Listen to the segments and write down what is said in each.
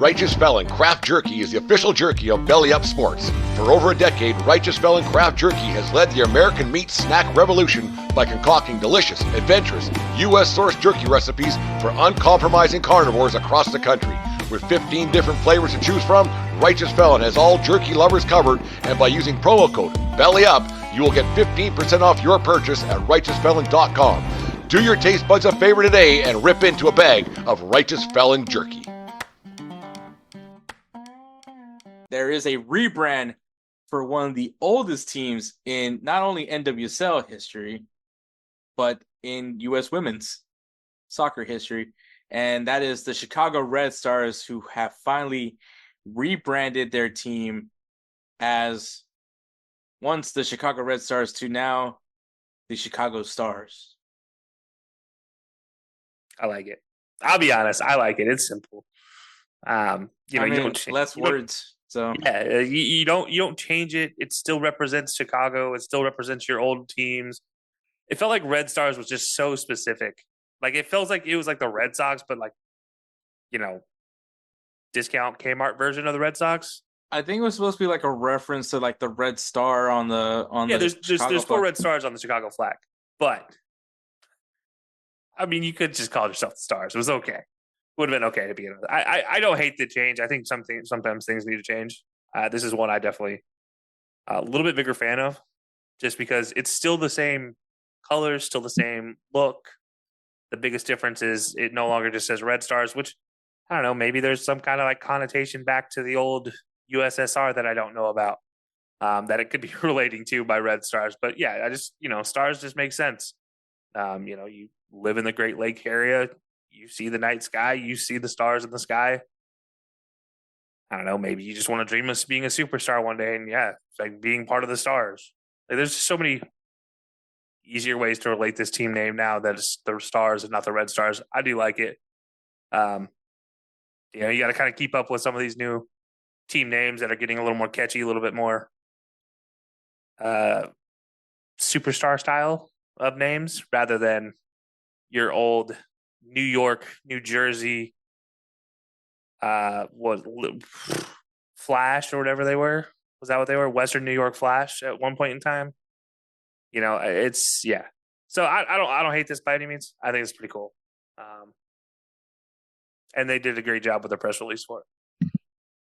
Righteous Felon Craft Jerky is the official jerky of BellyUpSports. For over a decade, Righteous Felon Craft Jerky has led the American meat snack revolution by concocting delicious, adventurous, U.S.-sourced jerky recipes for uncompromising carnivores across the country. With 15 different flavors to choose from, Righteous Felon has all jerky lovers covered, and by using promo code BELLYUP, you will get 15% off your purchase at RighteousFelon.com. Do your taste buds a favor today and rip into a bag of Righteous Felon jerky. There is a rebrand for one of the oldest teams in not only NWSL history, but in U.S. women's soccer history. And that is the Chicago Red Stars, who have finally rebranded their team as once the Chicago Red Stars to now the Chicago Stars. I like it. I'll be honest. I like it. It's simple. You don't less words. So yeah, you don't change it. It still represents Chicago. It still represents your old teams. It felt like Red Stars was just so specific. Like it feels like it was like the Red Sox, but like, discount Kmart version of the Red Sox. I think it was supposed to be like a reference to like the Red Star on the there's 4 Red Stars on the Chicago flag, but I mean you could just call yourself the Stars. It was okay. Would have been okay to begin with. I don't hate the change. I think sometimes things need to change. This is one I definitely a little bit bigger fan of, just because it's still the same colors, still the same look. The biggest difference is it no longer just says Red Stars, which I don't know. Maybe there's some kind of like connotation back to the old USSR that I don't know about, that it could be relating to by Red Stars. But yeah, I just stars just make sense. You live in the Great Lake area. You see the night sky, you see the stars in the sky. I don't know, maybe you just want to dream of being a superstar one day, and yeah, it's like being part of the Stars. Like, there's just so many easier ways to relate this team name now that it's the Stars and not the Red Stars. I do like it. You got to kind of keep up with some of these new team names that are getting a little more catchy, a little bit more superstar style of names rather than your old New York, New Jersey, Flash or whatever they were. Was that what they were? Western New York Flash at one point in time. It's yeah. So I don't hate this by any means. I think it's pretty cool. And they did a great job with the press release for it.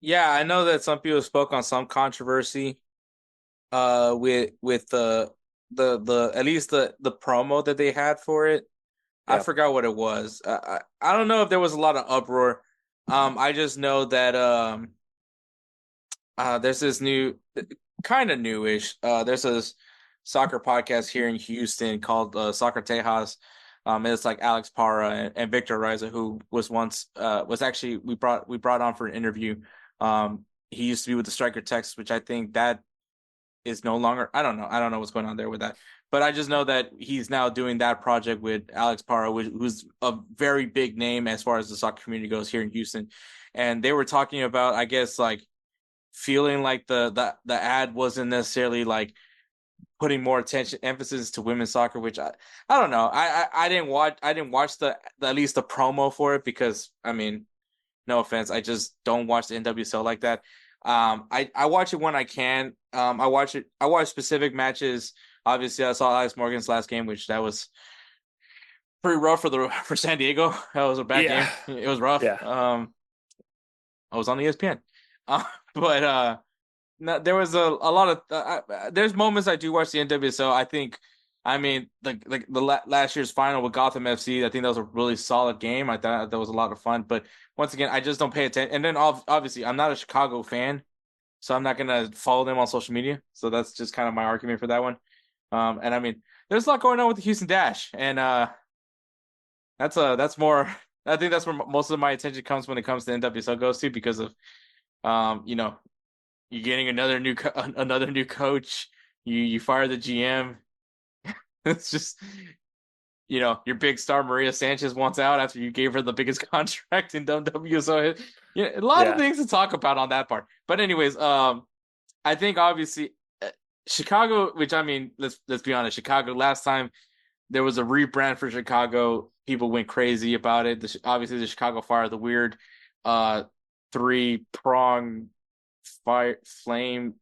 Yeah, I know that some people spoke on some controversy with the at least the promo that they had for it. I forgot what it was. I don't know if there was a lot of uproar. I just know that there's this new, kind of newish. There's this soccer podcast here in Houston called Soccer Tejas. It's like Alex Parra and Victor Riza, who was once was actually we brought on for an interview. He used to be with the Striker Texas, which I think that is no longer. I don't know what's going on there with that. But I just know that he's now doing that project with Alex Parra, who's a very big name as far as the soccer community goes here in Houston. And they were talking about, I guess, like feeling like the ad wasn't necessarily like putting more emphasis to women's soccer, which I don't know. I didn't watch the at least the promo for it because, I mean, no offense, I just don't watch the NWSL like that. I watch it when I can. I watch specific matches. Obviously, I saw Alex Morgan's last game, which that was pretty rough for San Diego. That was a bad game. It was rough. Yeah. I was on ESPN, but no, there was a lot of there's moments I do watch the NWSL. I think, I mean, the last year's final with Gotham FC, I think that was a really solid game. I thought that was a lot of fun. But once again, I just don't pay attention. And then obviously, I'm not a Chicago fan, so I'm not gonna follow them on social media. So that's just kind of my argument for that one. And I mean, there's a lot going on with the Houston Dash, and that's more. I think that's where most of my attention comes when it comes to NWSL goes to, because of you're getting another new coach. You fire the GM. It's just, your big star Maria Sanchez wants out after you gave her the biggest contract in WWE. So a lot of things to talk about on that part. But anyways, I think obviously Chicago, which, I mean, let's be honest, Chicago, last time there was a rebrand for Chicago, people went crazy about it. Obviously the Chicago Fire, the weird 3-prong fire flame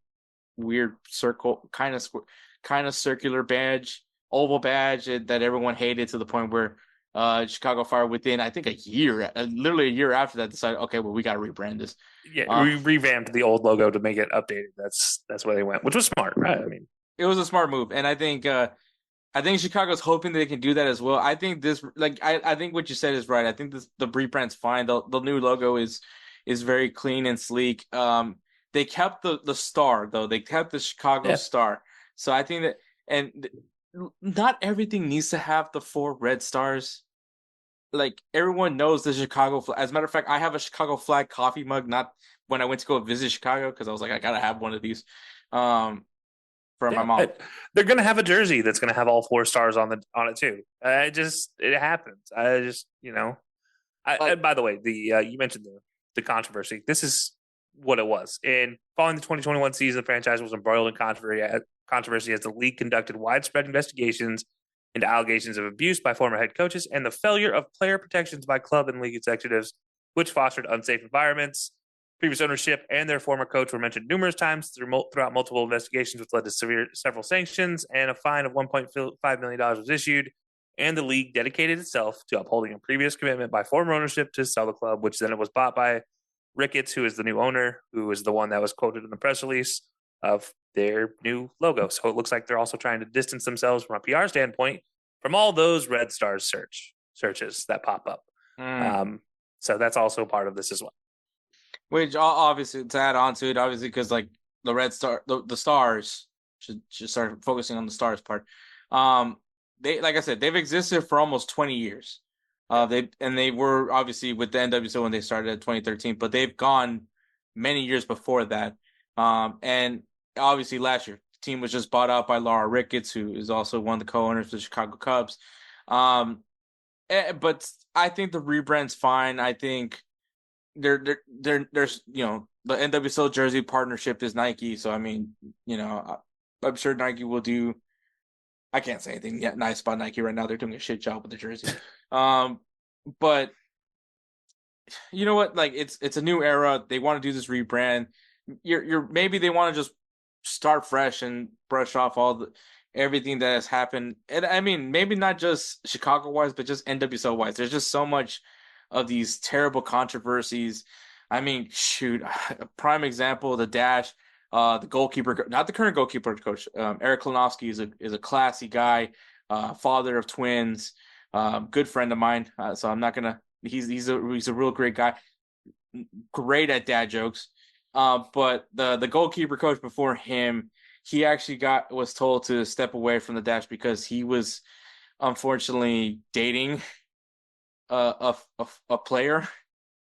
weird circle kind of circular badge, oval badge that everyone hated to the point where Chicago Fire within I think a year, literally a year after that, decided, okay, well, we got to rebrand this. Yeah, we revamped the old logo to make it updated. That's where they went, which was smart, right? I mean, it was a smart move, and I think Chicago's hoping that they can do that as well. I think this, like, I think what you said is right. I think the rebrand's fine. The new logo is very clean and sleek. They kept the star though. They kept the Chicago star. So I think that, and not everything needs to have the 4 red stars. Like, everyone knows the Chicago flag. As a matter of fact, I have a Chicago flag coffee mug. Not when I went to go visit Chicago, because I was like, I gotta have one of these. For my mom. They're gonna have a jersey that's gonna have all 4 stars on it too. It happens. And by the way, you mentioned the controversy. This is what it was. Following the 2021 season, the franchise was embroiled in controversy as the league conducted widespread investigations into allegations of abuse by former head coaches and the failure of player protections by club and league executives, which fostered unsafe environments. Previous ownership and their former coach were mentioned numerous times throughout multiple investigations, which led to several sanctions, and a fine of $1.5 million was issued. And the league dedicated itself to upholding a previous commitment by former ownership to sell the club, which then it was bought by Ricketts, who is the new owner, who is the one that was quoted in the press release of their new logo. So it looks like they're also trying to distance themselves from a PR standpoint from all those red stars searches that pop up. So that's also part of this as well. Which, obviously, to add on to it, obviously, because like the red star, the stars should start focusing on the stars part. They, like I said, they've existed for almost 20 years. They were obviously with the NWSL when they started in 2013, but they've gone many years before that. And obviously last year, the team was just bought out by Laura Ricketts, who is also one of the co-owners of the Chicago Cubs. But I think the rebrand's fine. I think there's the NWSL jersey partnership is Nike, so I mean, I'm sure Nike will do. I can't say anything yet nice about Nike right now. They're doing a shit job with the jersey. But you know what? Like, it's a new era. They want to do this rebrand. Maybe they want to just start fresh and brush off everything that has happened. And I mean, maybe not just Chicago wise, but just NWSL wise. There's just so much of these terrible controversies. I mean, shoot, a prime example, the Dash, the goalkeeper, not the current goalkeeper coach, Eric Klinowski is a classy guy, father of twins, good friend of mine. So I'm not gonna. He's a real great guy, great at dad jokes. But the goalkeeper coach before him, he actually was told to step away from the Dash because he was unfortunately dating a player,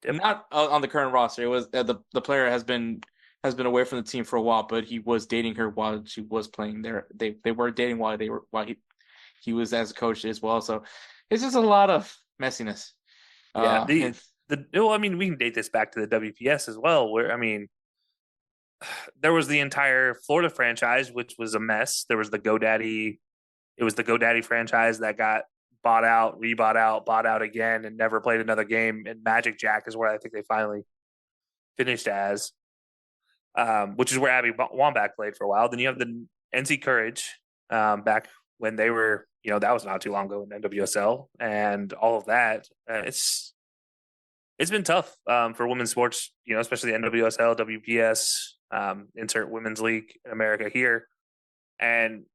not on the current roster. It was the player has been away from the team for a while, but he was dating her while she was playing there. They were dating while he was as a coach as well. So it's just a lot of messiness. Yeah, I mean, we can date this back to the WPS as well, where I mean, there was the entire Florida franchise, which was a mess. There was the GoDaddy. It was the GoDaddy franchise that got bought out, rebought out, bought out again, and never played another game. And Magic Jack is where I think they finally finished as, which is where Abby Wambach played for a while. Then you have the NC Courage back when they were, that was not too long ago in NWSL and all of that. It's been tough for women's sports, especially the NWSL, WPS, insert women's league in America here. And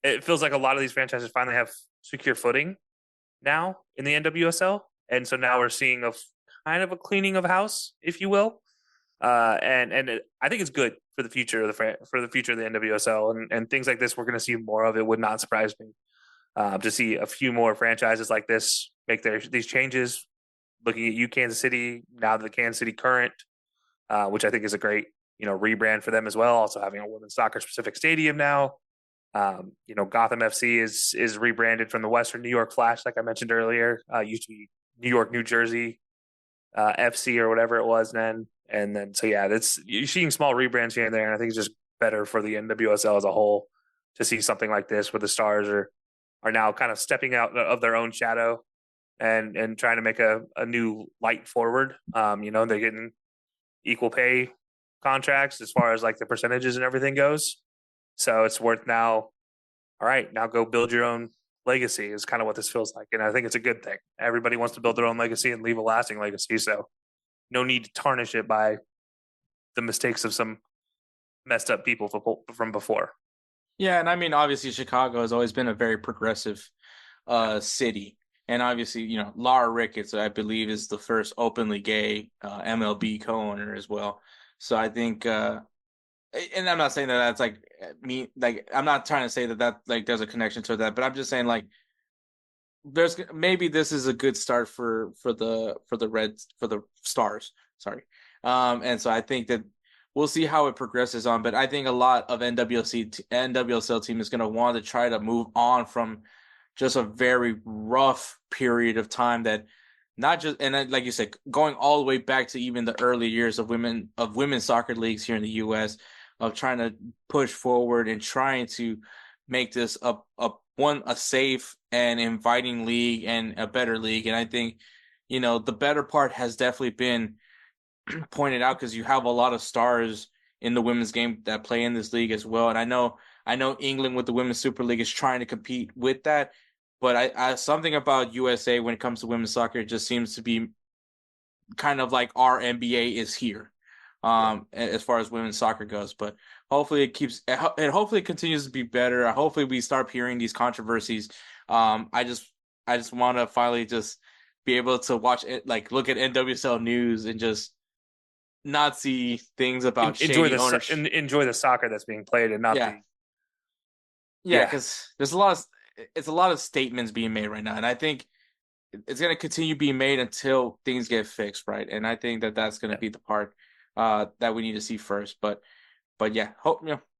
it feels like a lot of these franchises finally have secure footing now in the NWSL. And so now we're seeing kind of a cleaning of house, if you will. I think it's good for the future of the NWSL and things like this. We're going to see more of it. Would not surprise me to see a few more franchises like this make these changes. Looking at you, Kansas City, now the Kansas City Current, which I think is a great rebrand for them as well. Also having a women's soccer specific stadium now. Gotham FC is rebranded from the Western New York Flash, like I mentioned earlier. Used to be New York, New Jersey FC or whatever it was then. And then, so yeah, you're seeing small rebrands here and there. And I think it's just better for the NWSL as a whole to see something like this where the stars are now kind of stepping out of their own shadow and trying to make a new light forward. They're getting equal pay contracts as far as like the percentages and everything goes. So it's worth now. All right, now go build your own legacy is kind of what this feels like. And I think it's a good thing. Everybody wants to build their own legacy and leave a lasting legacy. So no need to tarnish it by the mistakes of some messed up people from before. Yeah, and I mean, obviously, Chicago has always been a very progressive city. And obviously, Laura Ricketts, I believe, is the first openly gay MLB co-owner as well. So I think, and I'm not saying that that's like me, like I'm not trying to say that like there's a connection to that, but I'm just saying like there's maybe this is a good start for the Stars. Sorry, and so I think that we'll see how it progresses on. But I think a lot of NWSL team is going to want to try to move on from just a very rough period of time that not just, and then, like you said, going all the way back to even the early years of women's soccer leagues here in the U.S. of trying to push forward and trying to make this a safe and inviting league and a better league. And I think, the better part has definitely been pointed out because you have a lot of stars in the women's game that play in this league as well. And I know England with the Women's Super League is trying to compete with that. But I something about USA when it comes to women's soccer just seems to be kind of like our NBA is here, as far as women's soccer goes. But hopefully hopefully it continues to be better. Hopefully we start hearing these controversies. I just want to finally just be able to watch it, like look at NWSL news and just not see things about enjoy shady ownership. enjoy the soccer that's being played and not because there's a lot of statements being made right now, and I think it's going to continue being made until things get fixed, right? And I think that that's going to be the part that we need to see first. But yeah,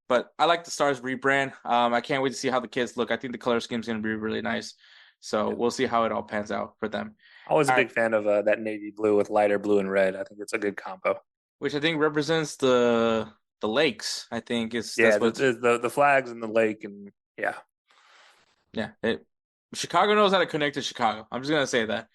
But I like the Stars rebrand. I can't wait to see how the kids look. I think the color scheme is going to be really nice. So we'll see how it all pans out for them. I was a big fan of that navy blue with lighter blue and red. I think it's a good combo. Which I think represents the lakes. I think the flags and the lake and Chicago knows how to connect to Chicago. I'm just gonna say that.